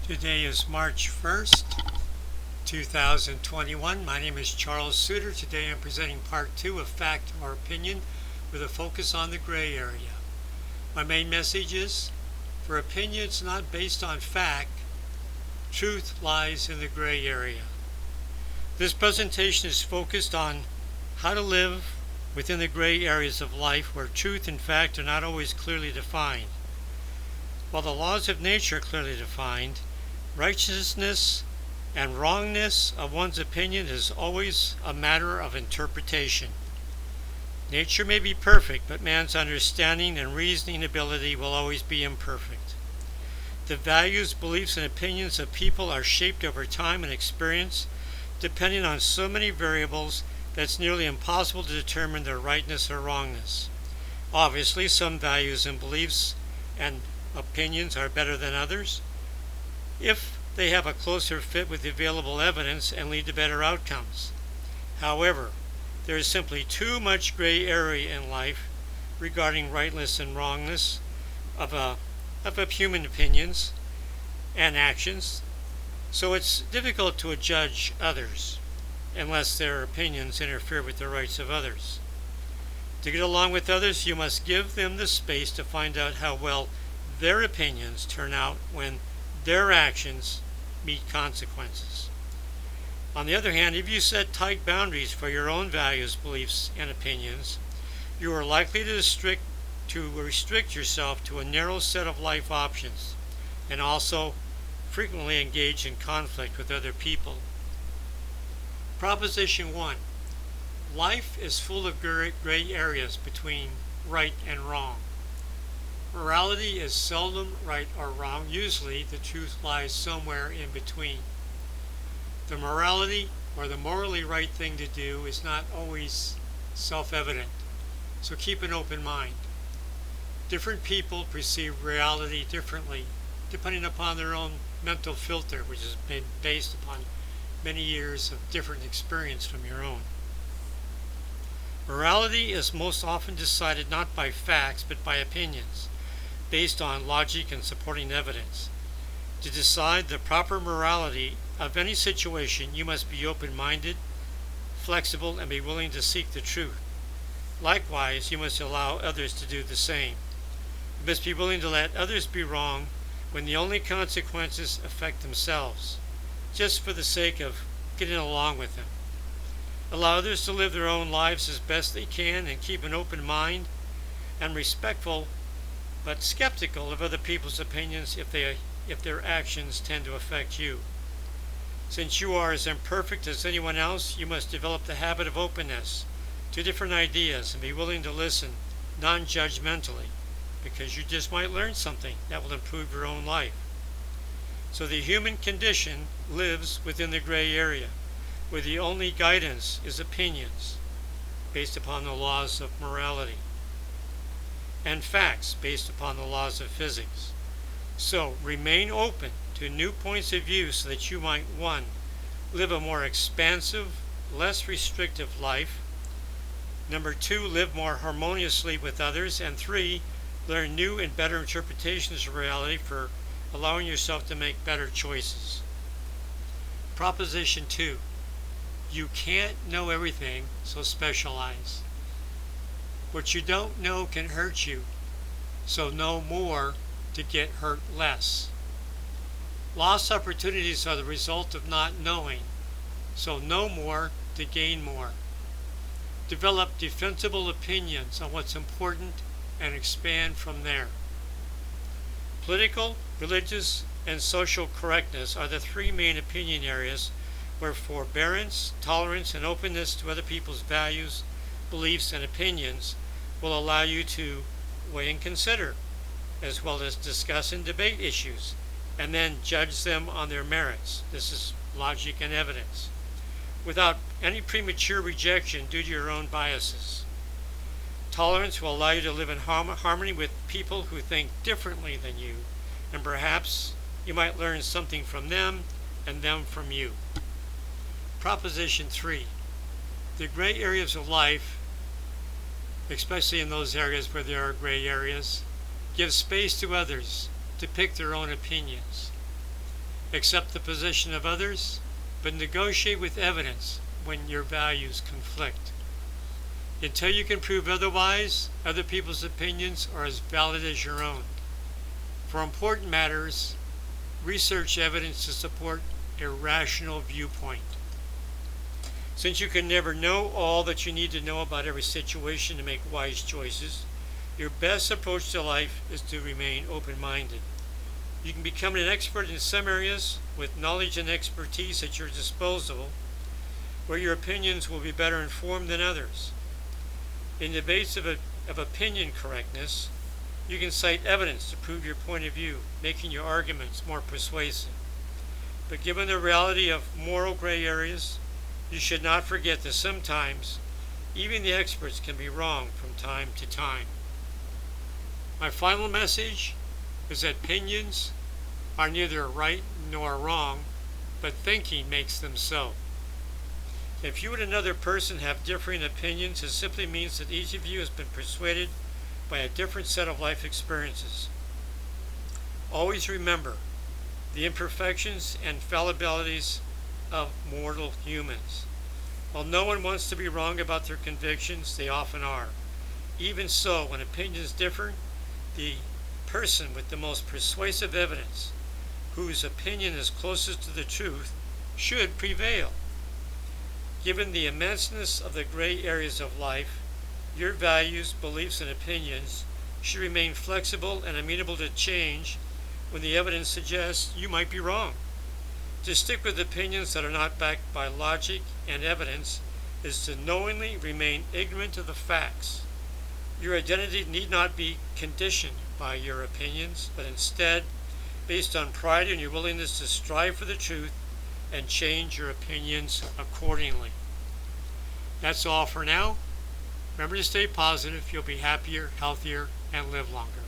Today is March 1st, 2021. My name is Charles Suter. Today I'm presenting part 2 of Fact or Opinion with a focus on the gray area. My main message is, for opinions not based on fact, truth lies in the gray area. This presentation is focused on how to live within the gray areas of life where truth and fact are not always clearly defined. While the laws of nature are clearly defined, righteousness and wrongness of one's opinion is always a matter of interpretation. Nature may be perfect, but man's understanding and reasoning ability will always be imperfect. The values, beliefs, and opinions of people are shaped over time and experience, depending on so many variables that it's nearly impossible to determine their rightness or wrongness. Obviously, some values and beliefs and opinions are better than others if they have a closer fit with the available evidence and lead to better outcomes. However, there is simply too much gray area in life regarding rightness and wrongness of human opinions and actions, so it's difficult to judge others unless their opinions interfere with the rights of others. To get along with others, you must give them the space to find out how well their opinions turn out when their actions meet consequences. On the other hand, if you set tight boundaries for your own values, beliefs, and opinions, you are likely to restrict yourself to a narrow set of life options and also frequently engage in conflict with other people. Proposition 1. Life is full of gray areas between right and wrong. Morality is seldom right or wrong. Usually the truth lies somewhere in between. The morality or the morally right thing to do is not always self-evident, so keep an open mind. Different people perceive reality differently, depending upon their own mental filter, which is based upon many years of different experience from your own. Morality is most often decided not by facts, but by opinions, based on logic and supporting evidence. To decide the proper morality of any situation, you must be open-minded, flexible, and be willing to seek the truth. Likewise, you must allow others to do the same. You must be willing to let others be wrong when the only consequences affect themselves, just for the sake of getting along with them. Allow others to live their own lives as best they can and keep an open mind and respectful but skeptical of other people's opinions if their actions tend to affect you. Since you are as imperfect as anyone else, you must develop the habit of openness to different ideas and be willing to listen non-judgmentally, because you just might learn something that will improve your own life. So the human condition lives within the gray area, where the only guidance is opinions based upon the laws of morality and facts based upon the laws of physics. So remain open to new points of view so that you might 1. Live a more expansive, less restrictive life. 2. Live more harmoniously with others. And 3. Learn new and better interpretations of reality for allowing yourself to make better choices. Proposition 2. You can't know everything, so specialize. What you don't know can hurt you, so know more to get hurt less. Lost opportunities are the result of not knowing, so know more to gain more. Develop defensible opinions on what's important and expand from there. Political, religious, and social correctness are the 3 main opinion areas where forbearance, tolerance, and openness to other people's values, beliefs, and opinions will allow you to weigh and consider, as well as discuss and debate issues, and then judge them on their merits. This is logic and evidence, without any premature rejection due to your own biases. Tolerance will allow you to live in harmony with people who think differently than you, and perhaps you might learn something from them and them from you. Proposition 3. The gray areas of life, especially in those areas where there are gray areas, give space to others to pick their own opinions. Accept the position of others, but negotiate with evidence when your values conflict. Until you can prove otherwise, other people's opinions are as valid as your own. For important matters, research evidence to support a rational viewpoint. Since you can never know all that you need to know about every situation to make wise choices, your best approach to life is to remain open-minded. You can become an expert in some areas with knowledge and expertise at your disposal, where your opinions will be better informed than others. In debates of opinion correctness, you can cite evidence to prove your point of view, making your arguments more persuasive. But given the reality of moral gray areas, you should not forget that sometimes even the experts can be wrong from time to time. My final message is that opinions are neither right nor wrong, but thinking makes them so. If you and another person have differing opinions, it simply means that each of you has been persuaded by a different set of life experiences. Always remember the imperfections and fallibilities of mortal humans. While no one wants to be wrong about their convictions, they often are. Even so, when opinions differ, the person with the most persuasive evidence, whose opinion is closest to the truth, should prevail. Given the immenseness of the gray areas of life, your values, beliefs, and opinions should remain flexible and amenable to change when the evidence suggests you might be wrong. To stick with opinions that are not backed by logic and evidence is to knowingly remain ignorant of the facts. Your identity need not be conditioned by your opinions, but instead based on pride and your willingness to strive for the truth and change your opinions accordingly. That's all for now. Remember to stay positive. You'll be happier, healthier, and live longer.